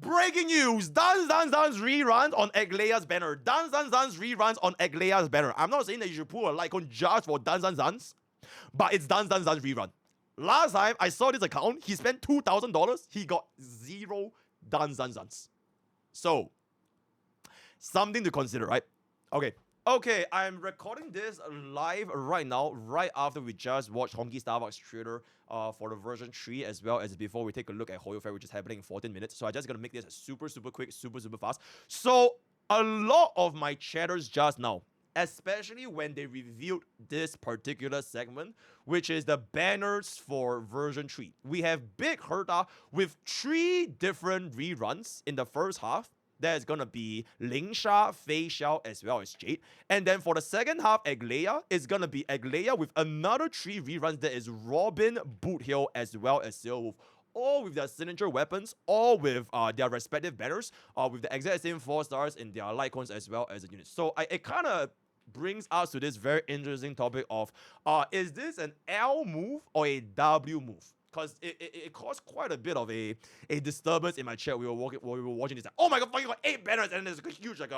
Breaking news! Dance reruns on Aglaea's banner. Dance reruns on Aglaea's banner. I'm not saying that you should put a like on just for Dance, but it's Dance rerun. Last time I saw this account, he spent $2,000. He got 0 Dance. So, something to consider, right? Okay, I'm recording this live right now, right after we just watched honkaistarrail's trailer for the version 3, as well as before we take a look at Hoyo Fair, which is happening in 14 minutes. So I'm just gonna make this super quick, super fast. So a lot of my chatters just now, especially when they reviewed this particular segment, which is the banners for version 3. We have Big Herta with 3 different reruns in the first half. There's gonna be Lingsha, Feixiao, as well as Jade. And then for the second half, Aglaea is gonna be Aglaea with another 3 reruns. That is Robin, Boothill, as well as SilverWolf. All with their signature weapons, all with their respective banners, with the exact same 4 stars in their Lycons as well as the units. So it kind of brings us to this very interesting topic of, is this an L move or a W move? Because it caused quite a bit of a disturbance in my chat. We were watching this. Like, oh my god, fucking got 8 banners, and there's a huge like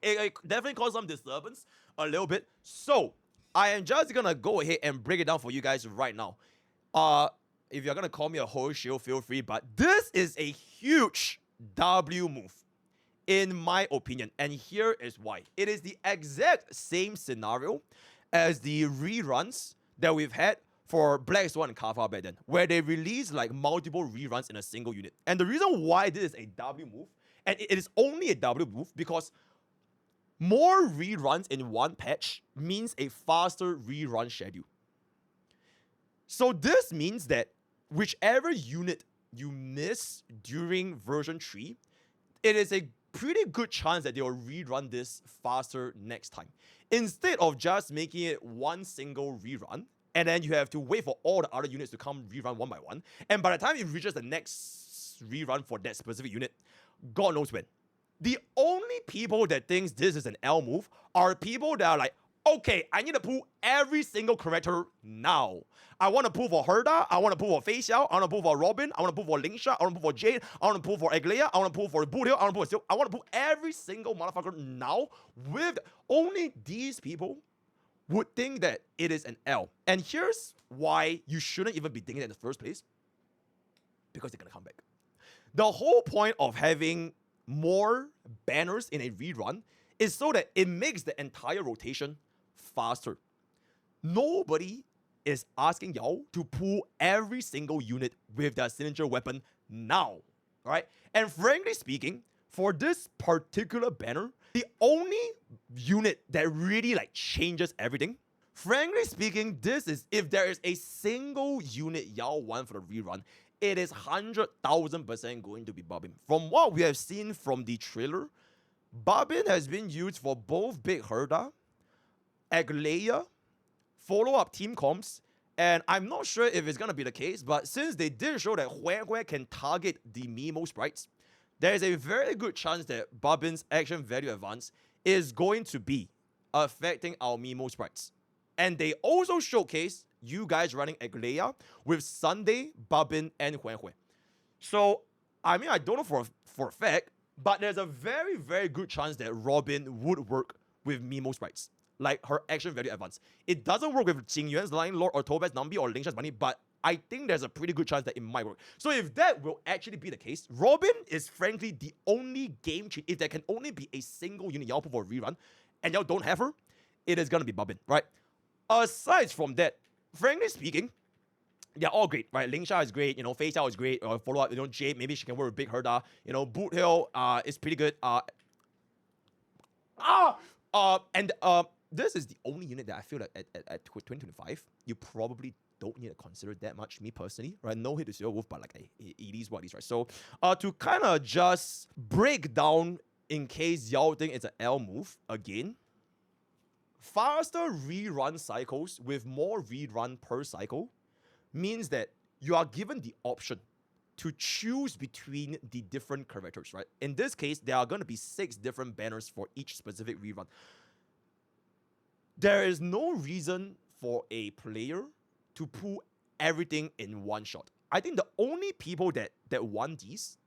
it definitely caused some disturbance a little bit. So I am just gonna go ahead and break it down for you guys right now. If you're gonna call me a whole shield, feel free. But this is a huge W move, in my opinion, and here is why. It is the exact same scenario as the reruns that we've had for Black Swan and Kafar back then, where they release like multiple reruns in a single unit. And the reason why this is a W move, and it is only a W move, because more reruns in one patch means a faster rerun schedule. So this means that whichever unit you miss during version 3, it is a pretty good chance that they will rerun this faster next time. Instead of just making it one single rerun, and then you have to wait for all the other units to come rerun one by one. And by the time it reaches the next rerun for that specific unit, God knows when. The only people that thinks this is an L move are people that are like, okay, I need to pull every single character now. I want to pull for Herta, I want to pull for Feixiao, I want to pull for Robin, I want to pull for Lingsha, I want to pull for Jade, I want to pull for Aglaea, I want to pull for Boothill, I want to pull for Sil. I want to pull every single motherfucker now. With only these people would think that it is an L. And here's why you shouldn't even be thinking that in the first place. Because they're gonna come back. The whole point of having more banners in a rerun is so that it makes the entire rotation faster. Nobody is asking y'all to pull every single unit with their signature weapon now. Alright? And frankly speaking, for this particular banner, the only unit that really like changes everything, frankly speaking, this is, if there is a single unit y'all want for the rerun, it is 100,000% going to be Bobbin. From what we have seen from the trailer, Bobbin has been used for both Big Herta, Aglaea, follow-up team comps, and I'm not sure if it's gonna be the case, but since they did show that Hue can target the Mimo sprites, there is a very good chance that Bobbin's action value advance is going to be affecting our Mimo sprites. And they also showcase you guys running Aglaea with Sunday, Bobbin, and Hue. So, I mean, I don't know for a fact, but there's a very good chance that Robin would work with Mimo sprites, like her action value advance. It doesn't work with Qingyuan's Lion Lord or Tobet's Nambi or Lingsha's Bunny, but I think there's a pretty good chance that it might work. So if that will actually be the case, Robin is frankly the only game change. If there can only be a single unit y'all put for a rerun, and y'all don't have her, it is gonna be Bobbin, right? Aside from that, frankly speaking, they're all great, right? Lingsha is great, Feixiao is great, follow up, Jade, maybe she can work with Big Herta, Boothill is pretty good. This is the only unit that I feel that at 2025, you probably don't need to consider that much, me personally, right? No hit to SilverWolf, but like, it is what it is, right? So, to kind of just break down, in case y'all think it's an L move, again, faster rerun cycles with more rerun per cycle means that you are given the option to choose between the different characters, right? In this case, there are going to be 6 different banners for each specific rerun. There is no reason for a player to pull everything in one shot. I think the only people that want these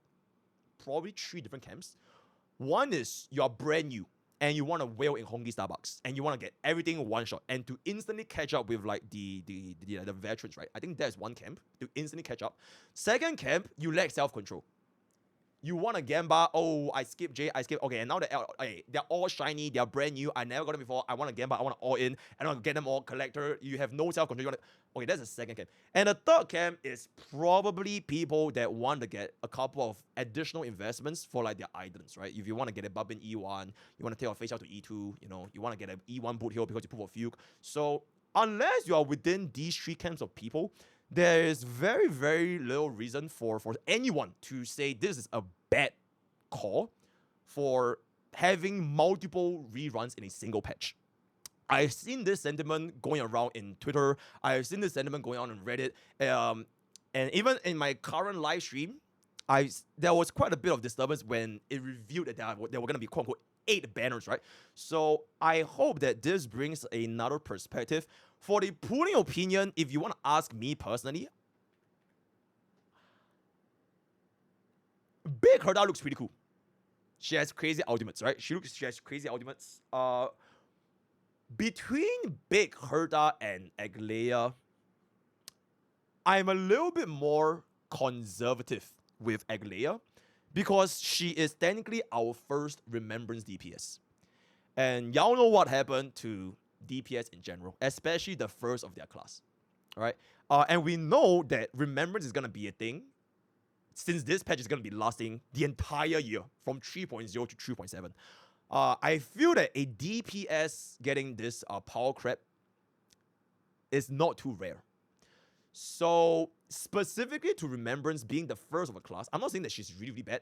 probably 3 different camps. One is you're brand new and you want to whale in Honkai Starbucks and you want to get everything in one shot and to instantly catch up with like the veterans, right? I think that's one camp to instantly catch up. Second camp, you lack self-control. You want a Gamba, oh, I skip Jade, I skip, okay, and now they're all shiny, they're brand new, I never got them before, I want a Gamba, I want to all in, and I want to get them all collector, you have no self-control, okay, that's the second camp. And the third camp is probably people that want to get a couple of additional investments for like their items, right? If you want to get a Bub in E1, you want to take your Feixiao to E2, you know, you want to get an E1 Boothill because you put for Fugue. So unless you are within these 3 camps of people, there is very, very little reason for anyone to say this is a bad call for having multiple reruns in a single patch. I've seen this sentiment going around in Twitter. I've seen this sentiment going on Reddit. And even in my current live stream, there was quite a bit of disturbance when it revealed that there were going to be quote-unquote 8 banners, right? So I hope that this brings another perspective. For the pooling opinion, if you want to ask me personally, Big Herta looks pretty cool. She has crazy ultimates, right? She has crazy ultimates. Between Big Herta and Aglaea, I'm a little bit more conservative with Aglaea because she is technically our first Remembrance DPS. And y'all know what happened to DPS in general, especially the first of their class, right? And we know that Remembrance is going to be a thing since this patch is going to be lasting the entire year from 3.0 to 3.7. I feel that a DPS getting this power crap is not too rare. So specifically to Remembrance being the first of a class, I'm not saying that she's really, really bad,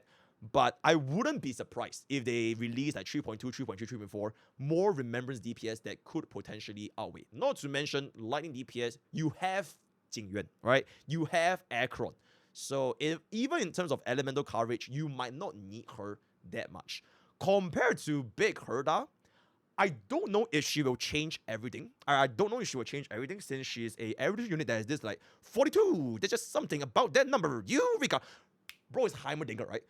but I wouldn't be surprised if they release like 3.2, 3.3, 3.4 more Remembrance DPS that could potentially outweigh. Not to mention Lightning DPS, you have Jingyuan, right? You have Akron. So even in terms of elemental coverage, you might not need her that much. Compared to Big Herta, I don't know if she will change everything. I don't know if she will change everything since she is a average unit that is this like 42. There's just something about that number. Eureka! Bro, it's Heimerdinger, right?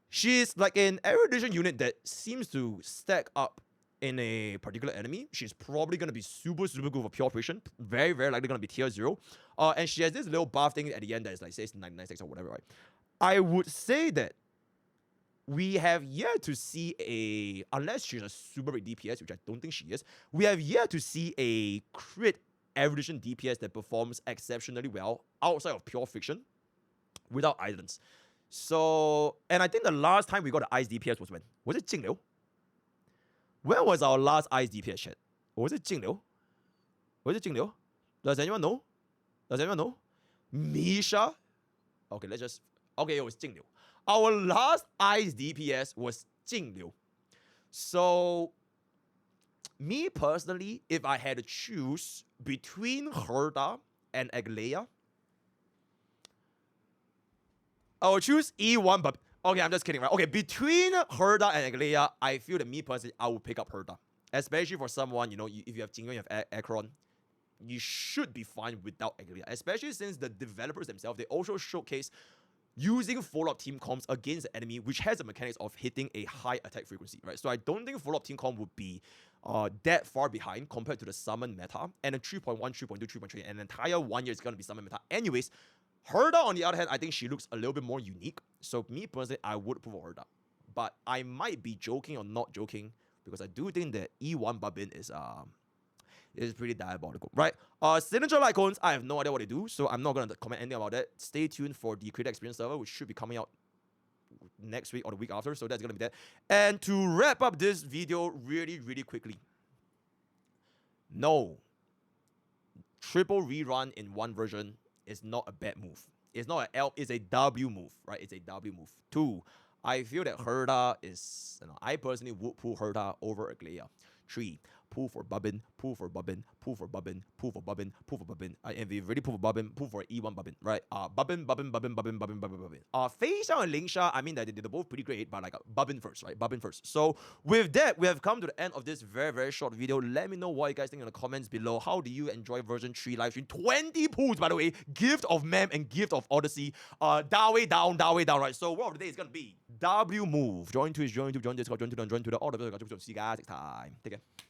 She's like an erudition unit that seems to stack up in a particular enemy. She's probably going to be super, super good for pure operation. Very, very likely going to be tier 0. And she has this little buff thing at the end that is like, says 996 or whatever, right? I would say that we have yet to see unless she's a super big DPS, which I don't think she is, we have yet to see a crit erudition DPS that performs exceptionally well outside of pure fiction without islands. So, and I think the last time we got the ice DPS was when? Was it Jingliu? When was our last ice DPS chat? Was it Jingliu? Was it Jingliu? Does anyone know? Does anyone know? Misha? Okay, okay, it was Jingliu. Our last ice DPS was Jingliu. So, me personally, if I had to choose between Herta and Aglaea, I would choose E1, but okay, I'm just kidding, right? Okay, between Herta and Aglaea, I feel that me personally, I would pick up Herta. Especially for someone, you know, if you have Jingyuan, you have Akron, you should be fine without Aglaea. Especially since the developers themselves, they also showcase using follow-up team comps against the enemy, which has the mechanics of hitting a high attack frequency, right? So I don't think follow-up team comp would be that far behind compared to the summon meta. And then 3.1, 3.2, 3.3, and an entire 1 year is going to be summon meta. Anyways, Herta, on the other hand, I think she looks a little bit more unique. So me personally, I would prefer Herta. But I might be joking or not joking because I do think that E1 Babin is pretty diabolical, right? Signature Lycons, I have no idea what they do, so I'm not going to comment anything about that. Stay tuned for the Creator Experience server, which should be coming out next week or the week after, so that's going to be that. And to wrap up this video really, really quickly. No. Triple rerun in one version is not a bad move. It's not an L, it's a W move, right? It's a W move. 2, I feel that Herta is, I personally would pull Herta over Aglaea. 3, pull for Bubbin, pull for Bubbin, pull for Bubbin, pull for Bubbin, pull for Bubbin. And we already pull for Bubbin, pull for E1 Bubbin, right? Bubbin, Bubbin, Bubbin, Bubbin, Bubbin, Bubbin, Bubbin. Feixiao and Lingsha, I mean, they're both pretty great, but like Bubbin first, right? Bubbin first. So with that, we have come to the end of this very, very short video. Let me know what you guys think in the comments below. How do you enjoy version 3 live stream? 20 pulls, by the way. Gift of Mem and Gift of Odyssey. Dawe down, right? So word of the day is going to be W move. Join Twitch, join YouTube, join Discord, join Twitter, join Twitter. All the best. See you guys next time. Take care.